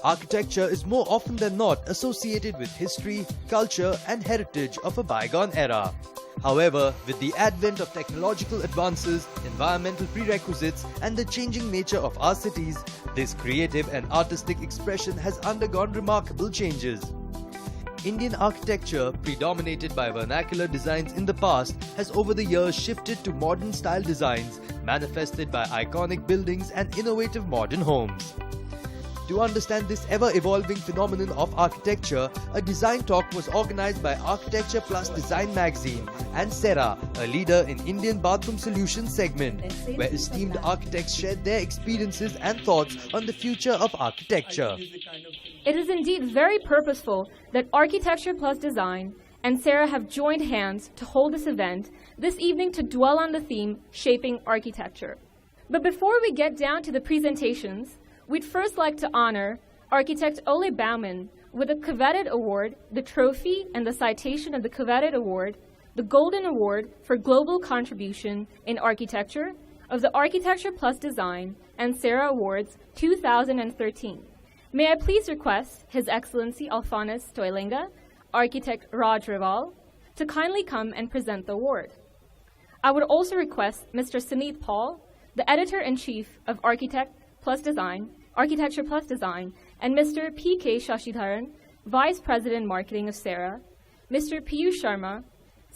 Architecture is more often than not associated with history, culture and heritage of a bygone era. However, with the advent of technological advances, environmental prerequisites and the changing nature of our cities, this creative and artistic expression has undergone remarkable changes. Indian architecture, predominated by vernacular designs in the past, has over the years shifted to modern style designs, manifested by iconic buildings and innovative modern homes. To understand this ever-evolving phenomenon of architecture, a design talk was organized by Architecture Plus Design magazine and Cera, a leader in Indian bathroom solutions segment, where esteemed architects shared their experiences and thoughts on the future of architecture. It is indeed very purposeful that Architecture Plus Design and Cera have joined hands to hold this event this evening to dwell on the theme, Shaping Architecture. But before we get down to the presentations, we'd first like to honor architect Ole Baumann with a coveted award, the trophy and the citation of the coveted award, the Golden Award for Global Contribution in Architecture of the Architecture Plus Design and Cera Awards 2013. May I please request His Excellency Alphonsus Toilenga, architect Raj Rival, to kindly come and present the award. I would also request Mr. Suneet Paul, the Editor-in-Chief of Architecture Plus Design, and Mr. P.K. Shashidharan, Vice President Marketing of Cera, Mr. Piyush Sharma,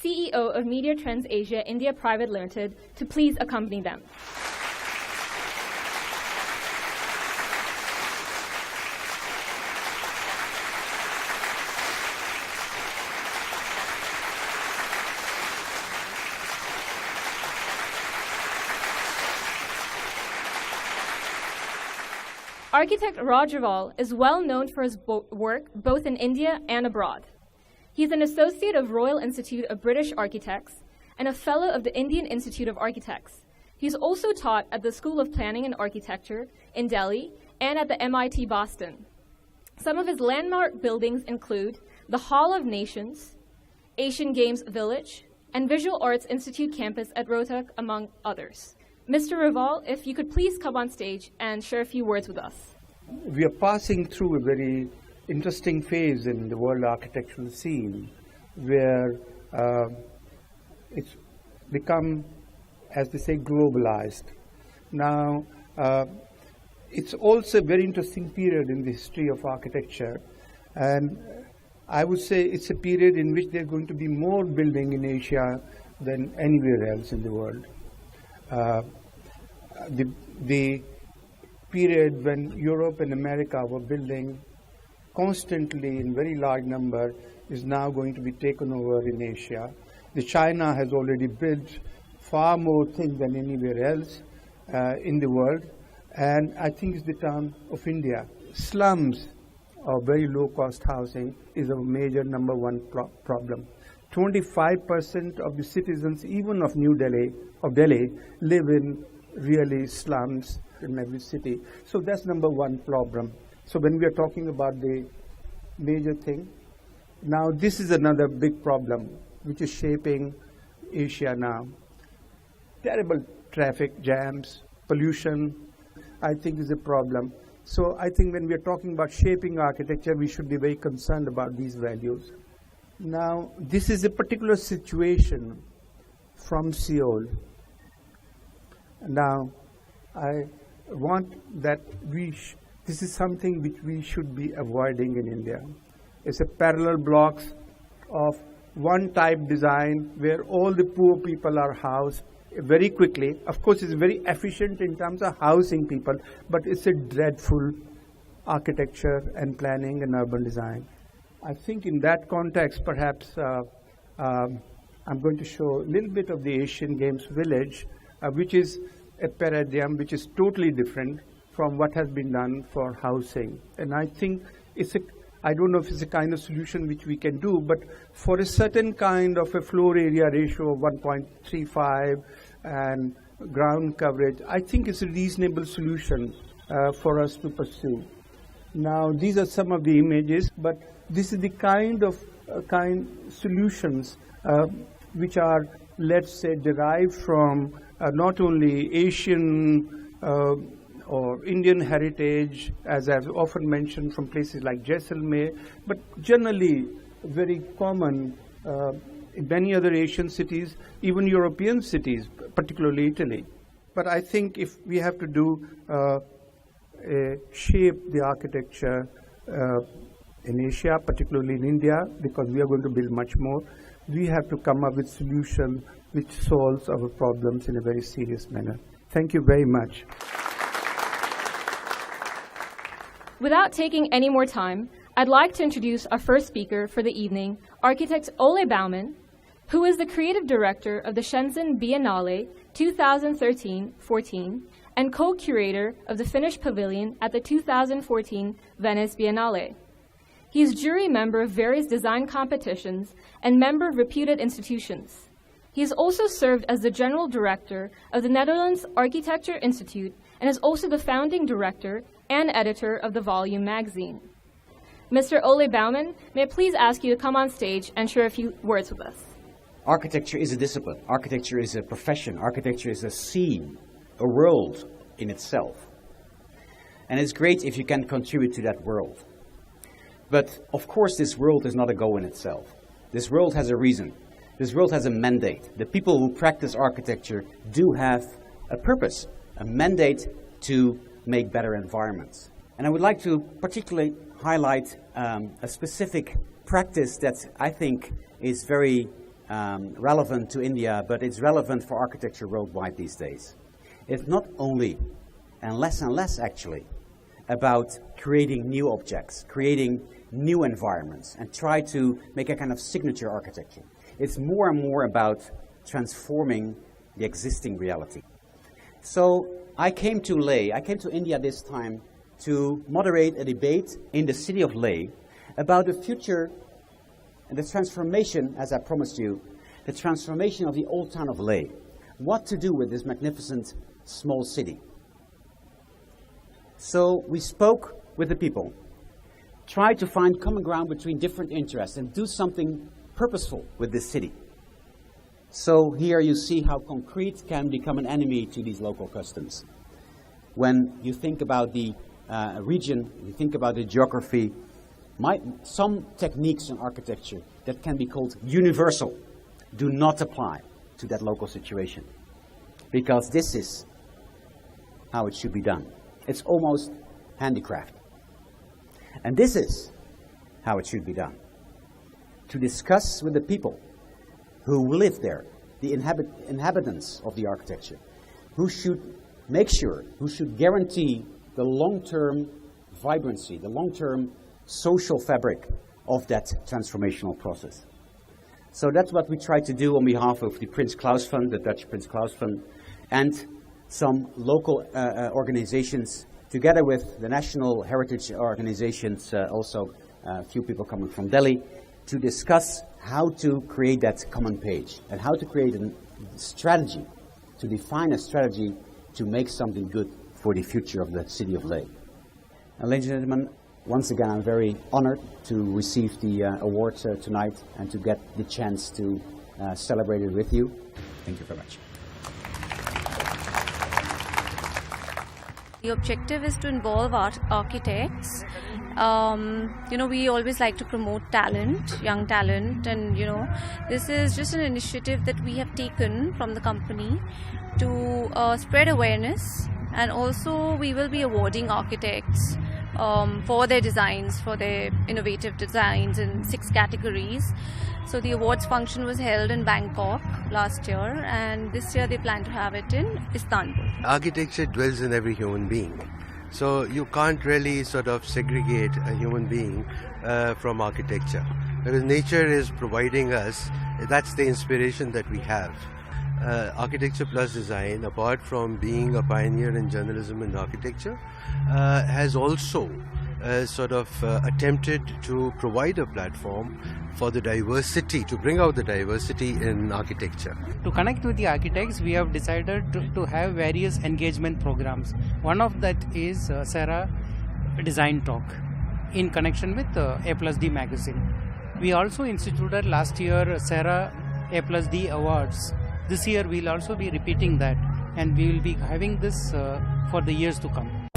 CEO of Media Trends Asia India Private Limited, to please accompany them. Architect Raj Rival is well known for his work both in India and abroad. He is an associate of Royal Institute of British Architects and a fellow of the Indian Institute of Architects. He is also taught at the School of Planning and Architecture in Delhi and at the MIT Boston. Some of his landmark buildings include the Hall of Nations, Asian Games Village, and Visual Arts Institute campus at Rohtak, among others. Mr. Rival, if you could please come on stage and share a few words with us. We are passing through a very interesting phase in the world architectural scene where it's become, as they say, globalized. Now, it's also a very interesting period in the history of architecture, and I would say it's a period in which there's going to be more building in Asia than anywhere else in the world. The period when Europe and America were building constantly in very large number is now going to be taken over in Asia. China has already built far more things than anywhere else in the world, and I think it's the turn of India. Slums or very low-cost housing is a major number one problem. 25% of the citizens, even of Delhi, live in really slums in every city. So that's number one problem. So when we are talking about the major thing, now this is another big problem which is shaping Asia now. Terrible traffic jams, pollution, I think is a problem. So I think when we are talking about shaping architecture, we should be very concerned about these values. Now, this is a particular situation from Seoul. Now, I want that this is something which we should be avoiding in India. It's a parallel blocks of one type design where all the poor people are housed very quickly. Of course, it's very efficient in terms of housing people, but it's a dreadful architecture and planning and urban design. I think in that context, perhaps I'm going to show a little bit of the Asian Games Village, which is a paradigm which is totally different from what has been done for housing. And I think I don't know if it's a kind of solution which we can do, but for a certain kind of a floor area ratio of 1.35 and ground coverage, I think it's a reasonable solution for us to pursue. Now, these are some of the images, but this is the kind of solutions which are, let's say, derived from not only Asian or Indian heritage, as I've often mentioned, from places like Jaisalmer, but generally very common in many other Asian cities, even European cities, particularly Italy. But I think if we have to do shape the architecture in Asia, particularly in India, because we are going to build much more, we have to come up with solutions which solves our problems in a very serious manner. Thank you very much. Without taking any more time, I'd like to introduce our first speaker for the evening, architect Ole Baumann, who is the creative director of the Shenzhen Biennale 2013-14 and co-curator of the Finnish Pavilion at the 2014 Venice Biennale. He is jury member of various design competitions and member of reputed institutions. He has also served as the general director of the Netherlands Architecture Institute and is also the founding director and editor of the Volume magazine. Mr. Ole Baumann, may I please ask you to come on stage and share a few words with us? Architecture is a discipline. Architecture is a profession. Architecture is a scene, a world in itself. And it's great if you can contribute to that world. But of course this world is not a goal in itself. This world has a reason. This world has a mandate. The people who practice architecture do have a purpose, a mandate to make better environments. And I would like to particularly highlight a specific practice that I think is very relevant to India, but it's relevant for architecture worldwide these days. It's not only, and less actually, about creating new objects, creating new environments, and try to make a kind of signature architecture. It's more and more about transforming the existing reality. So I came to India this time to moderate a debate in the city of Leh about the future and the transformation, as I promised you, the transformation of the old town of Leh. What to do with this magnificent small city. So we spoke with the people, tried to find common ground between different interests and do something purposeful with this city. So here you see how concrete can become an enemy to these local customs. When you think about the region, you think about the geography, some techniques in architecture that can be called universal do not apply to that local situation. Because this is how it should be done. It's almost handicraft. And this is how it should be done. To discuss with the people who live there, the inhabitants of the architecture, who should make sure, who should guarantee the long-term vibrancy, the long-term social fabric of that transformational process. So that's what we try to do on behalf of the Prins Claus Fund, the Dutch Prins Claus Fund, and some local organizations, together with the national heritage organizations, also a few people coming from Delhi, to discuss how to create that common page and how to create a strategy, to define a strategy to make something good for the future of the city of Leh. And ladies and gentlemen, once again, I'm very honored to receive the award tonight and to get the chance to celebrate it with you. Thank you very much. The objective is to involve architects. We always like to promote talent, young talent, and this is just an initiative that we have taken from the company to spread awareness, and also we will be awarding architects for their designs, for their innovative designs in 6 categories. So the awards function was held in Bangkok last year, and this year they plan to have it in Istanbul. Architecture dwells in every human being. So you can't really sort of segregate a human being from architecture. Because nature is providing us, that's the inspiration that we have. Architecture plus design, apart from being a pioneer in journalism and architecture, has also attempted to provide a platform for the diversity, to bring out the diversity in architecture. To connect with the architects, we have decided to have various engagement programs. One of that is Cera Design Talk in connection with A+D magazine. We also instituted last year Cera A+D Awards. This year we'll also be repeating that, and we will be having this for the years to come.